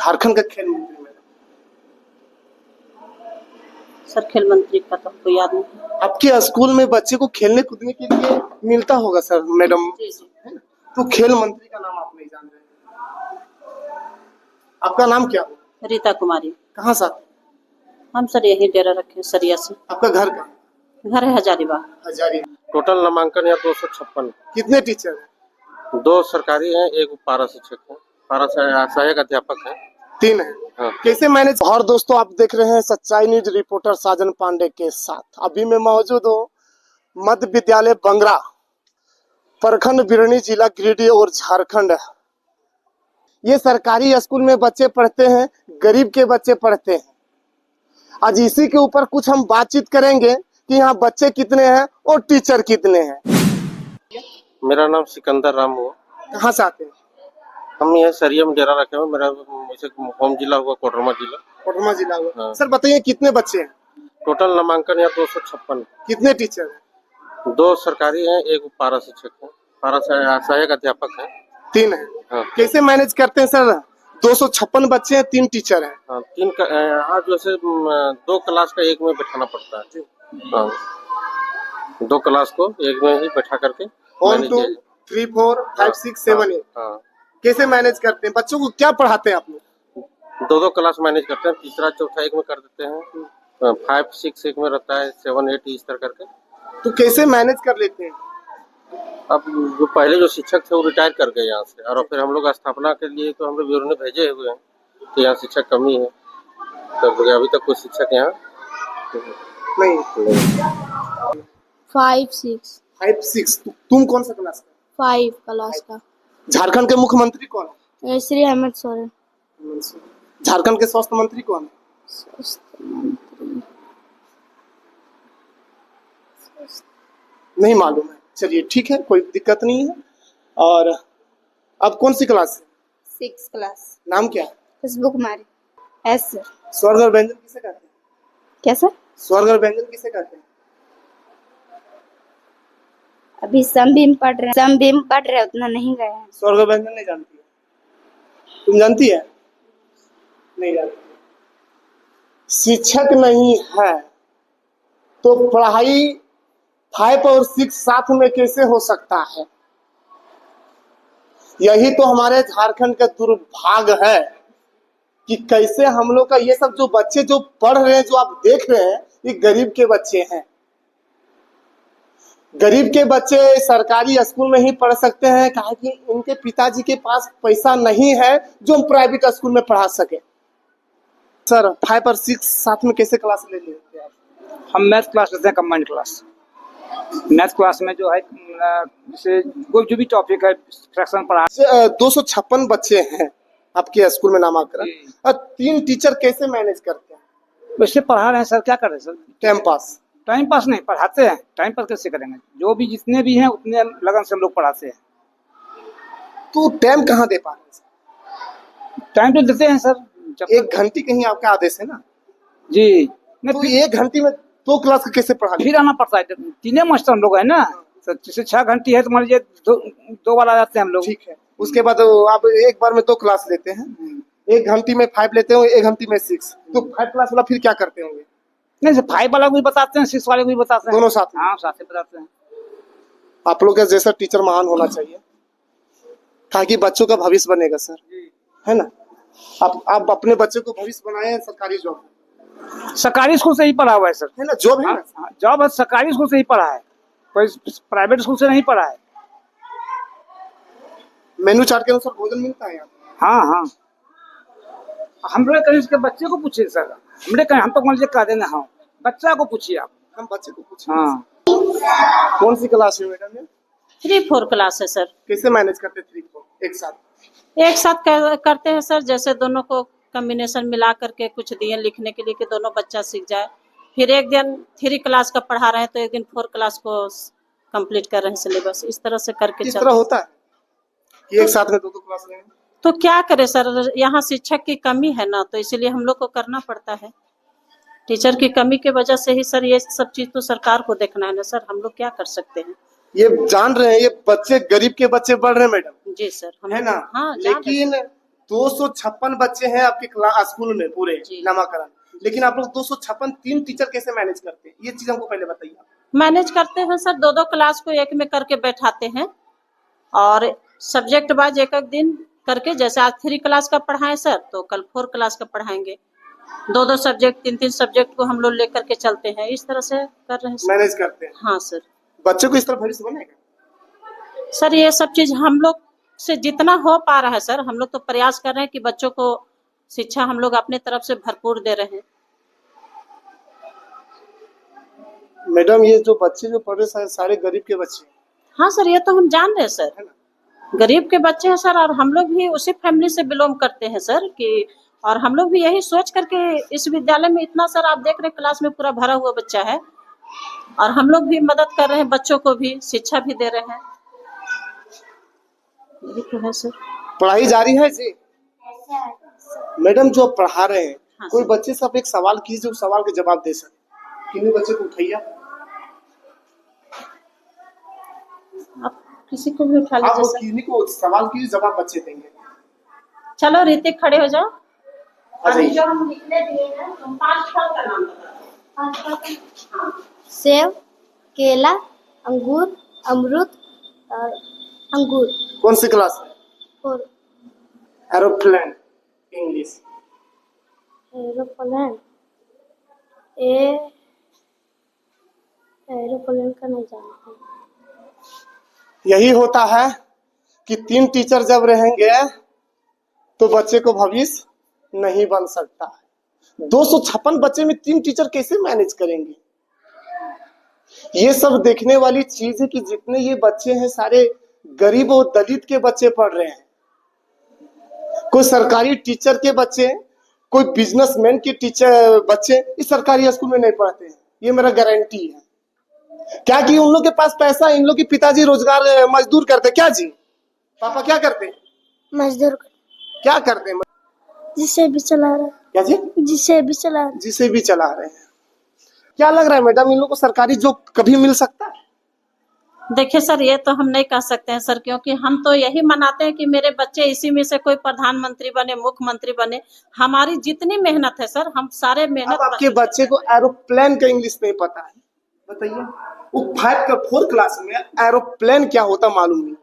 झारखंड का खेल मंत्री मैडम? सर खेल मंत्री का तो हमको याद नहीं। आपके स्कूल में बच्चे को खेलने कूदने के लिए मिलता होगा सर मैडम, जी जी। है ना? तो खेल मंत्री का नाम आप नहीं जान रहे? आपका नाम क्या हुआ? रीता कुमारी। कहाँ से आते हैं? हम सर यही डेरा रखे हैं, सरिया से। आपका घर कहाँ है? घर है हजारीबाग। हजारी। टोटल नामांकन यहाँ 256। कितने टीचर हैं? 2 सरकारी हैं, 1 पारा शिक्षक है, पारा सहायक अध्यापक है। 3 है। हाँ। कैसे मैनेज? और दोस्तों आप देख रहे हैं सच्चाई न्यूज रिपोर्टर साजन पांडे के साथ। अभी मैं मौजूद हूँ मध्य विद्यालय बंगरा, प्रखंड बिरनी, जिला गिरिडीह और झारखंड। ये सरकारी स्कूल में बच्चे पढ़ते हैं, गरीब के बच्चे पढ़ते हैं। आज इसी के ऊपर कुछ हम बातचीत करेंगे कि यहाँ बच्चे कितने हैं और टीचर कितने हैं। मेरा नाम सिकंदर राम हुआ। कहाँ से आते हैं? हम यहाँ सरिया में डेरा रखे हुए। मेरा वैसे होम जिला हुआ कोडरमा जिला। कोडरमा जिला हुआ। हाँ। सर बताइए कितने बच्चे हैं? टोटल नामांकन यहाँ 256। कितने टीचर हैं? 2 सरकारी हैं, 1 पारा शिक्षक है, पारा सहायक अध्यापक है। 3 है। हाँ। कैसे मैनेज करते हैं सर? 256 बच्चे हैं, 3 टीचर हैं। हाँ, 3 यहाँ जैसे 2 क्लास का एक में बैठाना पड़ता है। हाँ, 2 क्लास को एक में ही बैठा करके 1 2 3 4 5 6 7 8। हाँ, कैसे मैनेज करते हैं? बच्चों को क्या पढ़ाते हैं आप लोग? 2 क्लास मैनेज करते हैं। तीसरा चौथा एक में कर देते हैं, 5 6 एक में रहता है, 7 8 इस तरह करके। तो कैसे मैनेज कर लेते हैं? अब जो पहले जो शिक्षक थे वो रिटायर कर गए यहाँ से, और फिर हम लोग स्थापना के लिए तो हम लोग ब्यूरो ने भेजे हुए हैं कि यहाँ शिक्षक कमी है, तो अभी तक कोई शिक्षक यहाँ नहीं। 5 6 5 6। तुम कौन सा क्लास का? 5 क्लास का। झारखंड के मुख्यमंत्री कौन है? श्री हेमंत सोरेन। झारखंड के स्वास्थ्य मंत्री कौन है? नहीं मालूम है। चलिए ठीक है, कोई दिक्कत नहीं है। और अब कौन सी क्लास है? 6 क्लास। नाम क्या है? खुशबू कुमारी। Yes sir. स्वर्ग और व्यंजन किसे कहते हैं? क्या सर? स्वर्ग और व्यंजन किसे कहते हैं? अभी समभीम पढ़ रहे उतना नहीं गए हैं। स्वर्ग और व्यंजन नहीं जानती है? तुम जानती है? नहीं जानती। शिक्षक नहीं है तो पढ़ाई 5 और 6 साथ में कैसे हो सकता है? यही तो हमारे झारखंड का दुर्भाग्य है कि कैसे हम लोग का ये सब जो बच्चे जो पढ़ रहे हैं, जो आप देख रहे हैं, ये गरीब के बच्चे हैं। गरीब के बच्चे सरकारी स्कूल में ही पढ़ सकते हैं, कहा कि इनके पिताजी के पास पैसा नहीं है जो हम प्राइवेट स्कूल में पढ़ा सके। सर 5 और 6 साथ में कैसे क्लास ले लेते हैं? हम मैथ क्लास लेते हैं, कंबाइंड क्लास। मैथ क्लास में जो है जैसे कोई जो भी टॉपिक है फ्रैक्शन पढ़ा। 256 बच्चे हैं आपके स्कूल में नामांकन, और 3 टीचर कैसे मैनेज करते हैं? वैसे पढ़ा रहे हैं सर, क्या कर रहे हैं सर? टाइम पास नहीं, पढ़ाते हैं। टाइम पास कैसे करेंगे? जो भी जितने भी हैं उतने लगन से हम लोग पढ़ाते हैं। तो टाइम कहाँ दे पा रहे हैं? टाइम तो देते हैं सर। 1 घंटे कहीं आपका आदेश है ना जी। तो 1 घंटे में 2 क्लास का कैसे पढ़ा? फिर आना पड़ता है। 3 मास्टर हम लोग है ना, जैसे 6 घंटे है तो मान लीजिए 2 बार आ जाते हैं हम लोग। ठीक है। उसके बाद आप एक बार में 2 क्लास लेते हैं, 1 घंटे में 5 लेते हो, 1 घंटे में 6। तो 5 क्लास वाला फिर क्या करते होंगे? नहीं, 5 वाला को भी बताते हैं, 6 वाले को भी बताते हैं, दोनों साथ में? हाँ, साथ में बताते हैं। आप लोग का जैसा टीचर महान होना चाहिए, ताकि बच्चों का भविष्य बनेगा सर, है ना? आप अपने बच्चे को भविष्य बनाए सरकारी जॉब। सरकारी स्कूल से ही पढ़ा हुआ है सर, है ना? जॉब है ना? जॉब है, सरकारी स्कूल से ही पढ़ा है, कोई प्राइवेट स्कूल से नहीं पढ़ा है। मेनू चार्ट के अनुसार भोजन मिलता है यहाँ? हाँ हाँ, हम लोग कहीं उसके बच्चे को पूछिए सर, हमने कहीं हम तो मान लीजिए कह देना, हाँ बच्चा को पूछिए आप। हम बच्चे को पूछिए। हाँ। कौन सी क्लास है मैडम? 3 4 क्लास है सर। कैसे मैनेज करते 3 4 एक साथ? करते हैं सर, जैसे दोनों को कॉम्बिनेशन मिला करके कुछ दिए लिखने के लिए कि दोनों बच्चा सीख जाए। फिर एक दिन 3 क्लास का पढ़ा रहे हैं तो एक दिन 4 क्लास को कंप्लीट कर रहे हैं सिलेबस। इस तरह से करके इस तरह होता है कि एक साथ में 2 क्लास लेंगे तो क्या करे सर, यहाँ शिक्षक की कमी है ना, तो इसीलिए हम लोग को करना पड़ता है। टीचर की कमी के वजह से ही सर ये सब चीज तो सरकार को देखना है ना सर, हम लोग क्या कर सकते हैं? ये जान रहे हैं, ये बच्चे गरीब के बच्चे बढ़ रहे हैं मैडम। जी सर, है ना? हाँ, लेकिन 256 बच्चे हैं आपके स्कूल में पूरे जी। नामाकरण, लेकिन आप लोग 256 3 टीचर कैसे मैनेज करते हैं, ये चीज हमको पहले बताइए। मैनेज करते हैं सर, 2-2 क्लास को एक में करके बैठाते हैं और सब्जेक्ट वाइज एक एक दिन करके, जैसे आज 3 क्लास का पढ़ाएं सर तो कल 4 क्लास का पढ़ाएंगे। 2-2 सब्जेक्ट 3-3 सब्जेक्ट को हम लोग लेकर के चलते हैं, इस तरह से कर रहे हैं सर। मैनेज करते हैं हाँ सर। बच्चों को, इस तरह भविष्य बनेगा। सर ये सब चीज हम लोग से जितना हो पा रहा है सर, हम लोग तो प्रयास कर रहे हैं कि बच्चों को शिक्षा हम लोग अपनी तरफ से भरपूर दे रहे हैं। मैडम ये जो बच्चे जो पढ़ रहे हैं सारे गरीब के बच्चे हैं। हाँ सर, ये तो हम जान रहे हैं सर, गरीब के बच्चे हैं सर, और हम लोग भी उसी फैमिली से बिलोंग करते हैं सर कि, और हम लोग भी यही सोच करके इस विद्यालय में इतना सर आप देख रहे हैं क्लास में पूरा भरा हुआ बच्चा है, और हम लोग भी मदद कर रहे हैं, बच्चों को भी शिक्षा भी दे रहे हैं, यही तो है सर। पढ़ाई जारी है जी। मैडम जो आप पढ़ा रहे हैं, हाँ, कोई सर। बच्चे से आप एक सवाल कीजिए, उस सवाल के जवाब दे सके। किन्हीं बच्चे को उठाइए, आप किसी को भी उठा आप लीजिए वो सर। किन्हीं को सवाल कीजिए, जवाब बच्चे देंगे। चलो ऋतिक खड़े हो जाओ। अच्छा, अभी जो हम लिखने दिए हैं तुम 5 फल का नाम बताओ। हाँ। सेब, केला, अंगूर, अमरूद और अंगूर। कौन सी क्लास है? और एरोप्लेन इंग्लिश। एरोप्लेन, एरोप्लेन का नहीं जानते। यही होता है कि 3 टीचर जब रहेंगे तो बच्चे को भविष्य नहीं बन सकता है। 256 बच्चे में 3 टीचर कैसे मैनेज करेंगे? ये सब देखने वाली चीज है कि जितने ये बच्चे हैं सारे गरीब और दलित के बच्चे पढ़ रहे हैं। कोई सरकारी टीचर के बच्चे, कोई बिजनेसमैन के टीचर बच्चे इस सरकारी स्कूल में नहीं पढ़ते हैं, ये मेरा गारंटी है। क्या कि उन लोग के पास पैसा, इन लोग के पिताजी रोजगार मजदूर करते। क्या जी पापा क्या करते हैं? मजदूर क्या करते हैं? जिसे भी चला रहा है। क्या जी? जिसे भी चला रहा है। जिसे भी चला रहे हैं। क्या लग रहा है मैडम, इन लोग को सरकारी जॉब कभी मिल सकता है? देखिए सर, ये तो हम नहीं कह सकते हैं सर, क्योंकि हम तो यही मनाते हैं कि मेरे बच्चे इसी में से कोई प्रधानमंत्री बने, मुख्यमंत्री बने। हमारी जितनी मेहनत है सर, हम सारे मेहनत। अब आपके बच्चे को एरोप्लेन का इंग्लिश नहीं पता है, बताइए। वो 4 क्लास में एरोप्लेन क्या होता मालूम नहीं,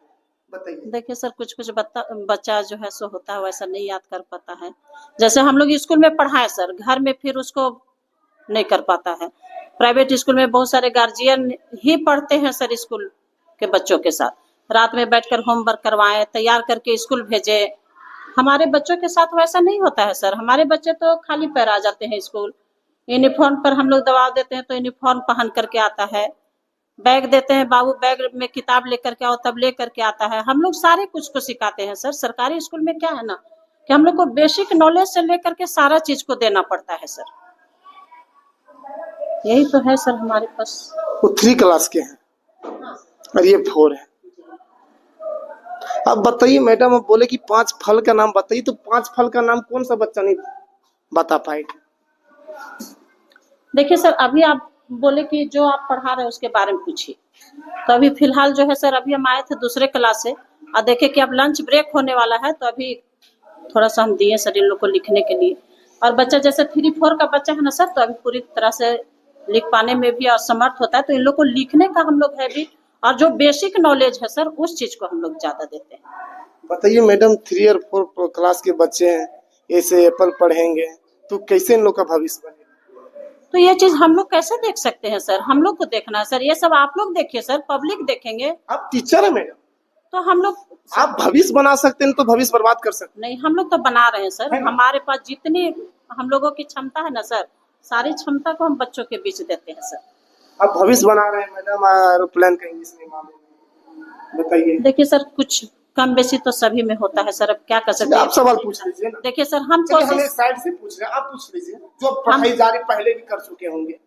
बताइए। देखिए सर, कुछ कुछ बच्चा जो है सो होता है वैसा नहीं याद कर पाता है। जैसे हम लोग स्कूल में पढ़ाए सर, घर में फिर उसको नहीं कर पाता है। प्राइवेट स्कूल में बहुत सारे गार्जियन ही पढ़ते हैं सर, स्कूल के बच्चों के साथ रात में बैठकर होमवर्क करवाएं, तैयार करके स्कूल भेजे। हमारे बच्चों के साथ वैसा नहीं होता है सर, हमारे बच्चे तो खाली पैर आ जाते हैं स्कूल। यूनिफॉर्म पर हम लोग दबाव देते हैं तो यूनिफॉर्म पहन करके आता है, बैग देते हैं, बाबू बैग में किताब लेकर के आओ, तब ले करके आता है। हम लोग सारे कुछ को सिखाते हैं सर। सरकारी स्कूल में क्या है ना कि हम लोग को बेसिक नॉलेज से लेकर के सारा चीज को देना पड़ता है सर, यही तो है सर हमारे पास। वो 3 क्लास के हैं और ये 4 है। अब बताइए मैडम, अब बोले कि 5 फल का नाम बताइए, तो 5 फल का नाम कौन सा बच्चा नहीं बता पाएगा? देखिए सर, अभी आप बोले कि जो आप पढ़ा रहे हैं उसके बारे में पूछिए, तो अभी फिलहाल जो है सर, अभी हम आए थे दूसरे क्लास से और देखे कि अब लंच ब्रेक होने वाला है, तो अभी थोड़ा सा हम दिए सर इन लोग को लिखने के लिए। और बच्चा जैसे 3-4 का बच्चा है ना सर, तो अभी पूरी तरह से लिख पाने में भी असमर्थ होता है, तो इन लोग को लिखने का हम लोग है भी, और जो बेसिक नॉलेज है सर उस चीज को हम लोग ज्यादा देते हैं। बताइए मैडम, 3 और 4 क्लास के बच्चे हैं, ऐसे एप्पल पढ़ेंगे तो कैसे इन लोग का भविष्य बनेगा? तो ये चीज हम लोग कैसे देख सकते हैं सर? हम लोग को देखना है सर, ये सब आप लोग देखिए सर, पब्लिक देखेंगे। आप टीचर है मैडम, तो हम लोग आप भविष्य बना सकते हैं तो भविष्य बर्बाद कर सकते नहीं, हम लोग तो बना रहे हैं सर। है ना? हमारे पास जितनी हम लोगों की क्षमता है ना सर, सारी क्षमता को हम बच्चों के बीच देते हैं सर। हैं। आप भविष्य बना रहे हैं मैडम, एरोप्लेन का इंग्लिश नहीं मालूम, बताइए। देखिए सर, कुछ कम बेसी तो सभी में होता है सर, अब क्या कर सकते हैं। आप सवाल पूछ लीजिए ना। देखिए सर, हम चलिए हम एक कोशिश, साइड से पूछ रहे हैं, आप पूछ लीजिए, जो पढ़ाई जारी पहले भी कर चुके होंगे।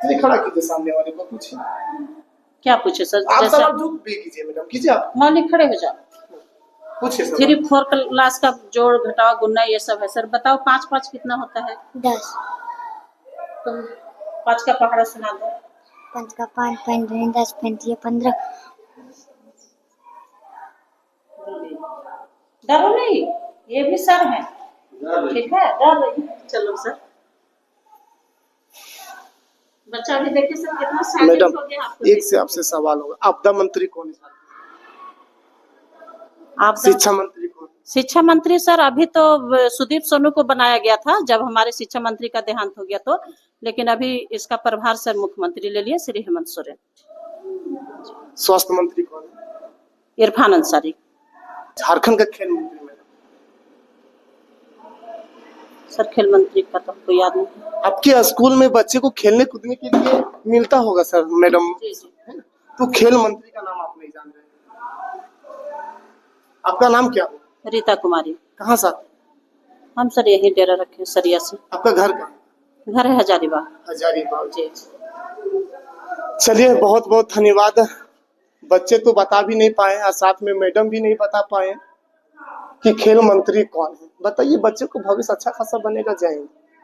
चलिए खड़ा कीजिए, सामने वाले को पूछिए। क्या पूछे सर? आप जैसे सवाल जो भी कीजिए मैडम, कीजिए आप, मौलिक खड़े हो जाओ। पूछिए सवाल। 3-4 क्लास का जोड़ घटाव गुना ये सब है सर। बताओ 5-5 कितना होता है? 10। तुम 5 का पहाड़ा सुना दो। 5 का 5, 5 10, 5 15। डरो नहीं, ये भी सर है, ठीक है, डर रही है। चलो सर, बच्चा भी देखिए सर कितना साइलेंट मैडम हो गया। आपको एक से आपसे सवाल होगा, आपदा मंत्री कौन है? आप शिक्षा मंत्री कौन है? शिक्षा मंत्री सर अभी तो सुदीप सोनू को बनाया गया था जब हमारे शिक्षा मंत्री का देहांत हो गया तो, लेकिन अभी इसका प्रभार सर मुख्यमंत्री ले लिए श्री हेमंत सोरेन। स्वास्थ्य मंत्री कौन है? इरफान अंसारी। झारखंड का खेल मंत्री मैडम? सर खेल मंत्री का तो हमको याद नहीं। आपके स्कूल में बच्चे को खेलने कूदने के लिए मिलता होगा सर मैडम, जी जी। तो खेल मंत्री का नाम आप नहीं जान रहे? आपका नाम क्या है? रीता कुमारी। कहाँ सर? हम सर यही डेरा रखे सरिया से। आपका घर कहाँ? घर है हजारीबाग। हजारीबाग। जी। चलिए बहुत बहुत धन्यवाद। बच्चे तो बता भी नहीं पाए और साथ में मैडम भी नहीं बता पाए कि खेल मंत्री कौन है। बताइए, बच्चे को भविष्य अच्छा खासा बनेगा। जय हिंद।